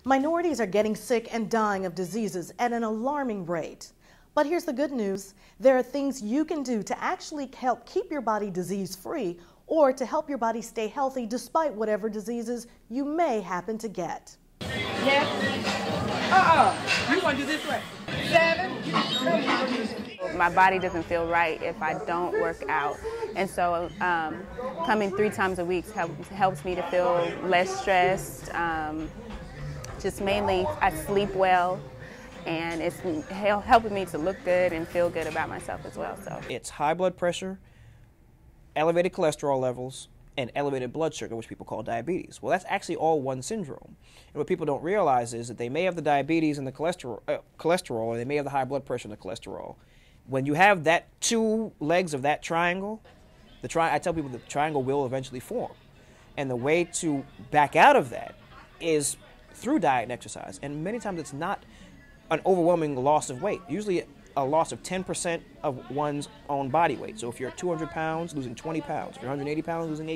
Minorities are getting sick and dying of diseases at an alarming rate. But here's the good news. There are things you can do to actually help keep your body disease-free or to help your body stay healthy despite whatever diseases you may happen to get. Yes. You want to do this way. 7. My body doesn't feel right if I don't work out. And so coming 3 times a week helps me to feel less stressed. Just mainly I sleep well, and it's helping me to look good and feel good about myself as well. So it's high blood pressure, elevated cholesterol levels, and elevated blood sugar, which people call diabetes. Well, that's actually all one syndrome. And what people don't realize is that they may have the diabetes and the cholesterol, or they may have the high blood pressure and the cholesterol. When you have that 2 legs of that triangle, I tell people the triangle will eventually form. And the way to back out of that is through diet and exercise. And many times it's not an overwhelming loss of weight. Usually a loss of 10% of one's own body weight. So if you're 200 pounds, losing 20 pounds. If you're 180 pounds, losing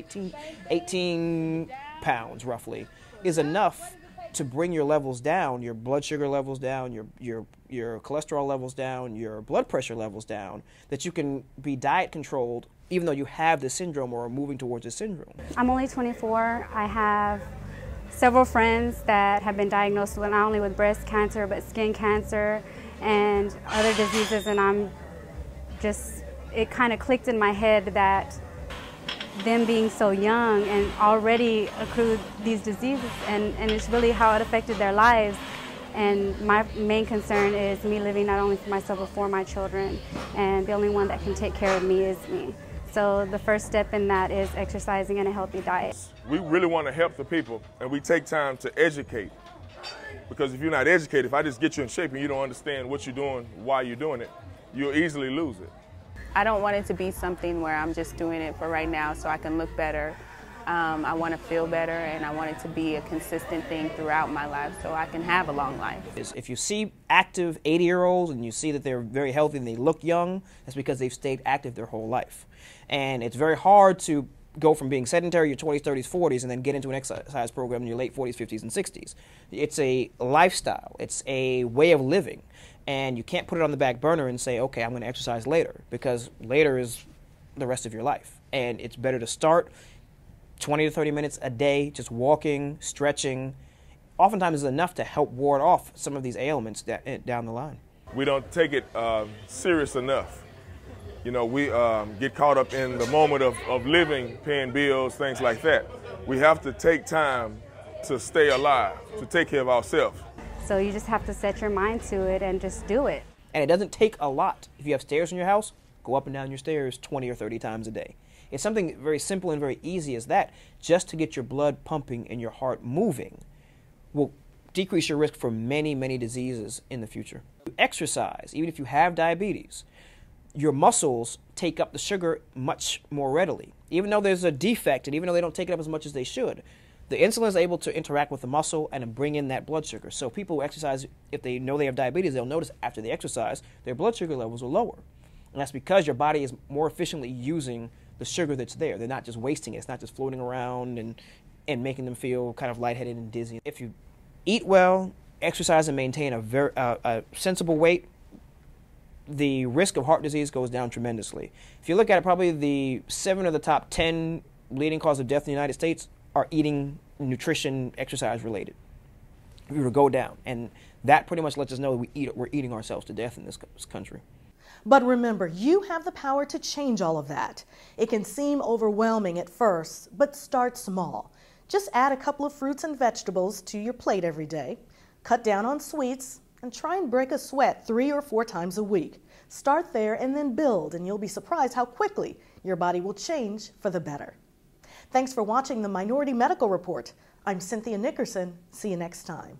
18 pounds roughly is enough to bring your levels down, your blood sugar levels down, your cholesterol levels down, your blood pressure levels down, that you can be diet controlled even though you have this syndrome or are moving towards this syndrome. I'm only 24. I have several friends that have been diagnosed with not only with breast cancer but skin cancer and other diseases, and it kind of clicked in my head that them being so young and already accrued these diseases, and it's really how it affected their lives. And my main concern is me living not only for myself but for my children, and the only one that can take care of me is me. So the first step in that is exercising and a healthy diet. We really want to help the people, and we take time to educate. Because if you're not educated, if I just get you in shape and you don't understand what you're doing, why you're doing it, you'll easily lose it. I don't want it to be something where I'm just doing it for right now so I can look better. I want to feel better, and I want it to be a consistent thing throughout my life so I can have a long life. If you see active 80-year-olds and you see that they're very healthy and they look young, that's because they've stayed active their whole life. And it's very hard to go from being sedentary, your 20s, 30s, 40s, and then get into an exercise program in your late 40s, 50s, and 60s. It's a lifestyle. It's a way of living. And you can't put it on the back burner and say, okay, I'm going to exercise later, because later is the rest of your life. And it's better to start 20 to 30 minutes a day, just walking, stretching. Oftentimes is enough to help ward off some of these ailments down the line. We don't take it serious enough. You know, we get caught up in the moment of living, paying bills, things like that. We have to take time to stay alive, to take care of ourselves. So you just have to set your mind to it and just do it. And it doesn't take a lot. If you have stairs in your house, go up and down your stairs 20 or 30 times a day. It's something very simple and very easy as that, just to get your blood pumping and your heart moving will decrease your risk for many, many diseases in the future. Exercise, even if you have diabetes, your muscles take up the sugar much more readily. Even though there's a defect and even though they don't take it up as much as they should, the insulin is able to interact with the muscle and bring in that blood sugar. So people who exercise, if they know they have diabetes, they'll notice after they exercise, their blood sugar levels are lower. And that's because your body is more efficiently using the sugar that's there. They're not just wasting it. It's not just floating around and making them feel kind of lightheaded and dizzy. If you eat well, exercise, and maintain a sensible weight, the risk of heart disease goes down tremendously. If you look at it, probably the 7 of the top 10 leading causes of death in the United States are eating, nutrition, exercise related. If we were to go down, and that pretty much lets us know that we're eating ourselves to death in this country. But remember, you have the power to change all of that. It can seem overwhelming at first, but start small. Just add a couple of fruits and vegetables to your plate every day. Cut down on sweets, and try and break a sweat 3 or 4 times a week. Start there and then build, and you'll be surprised how quickly your body will change for the better. Thanks for watching the Minority Medical Report. I'm Cynthia Nickerson. See you next time.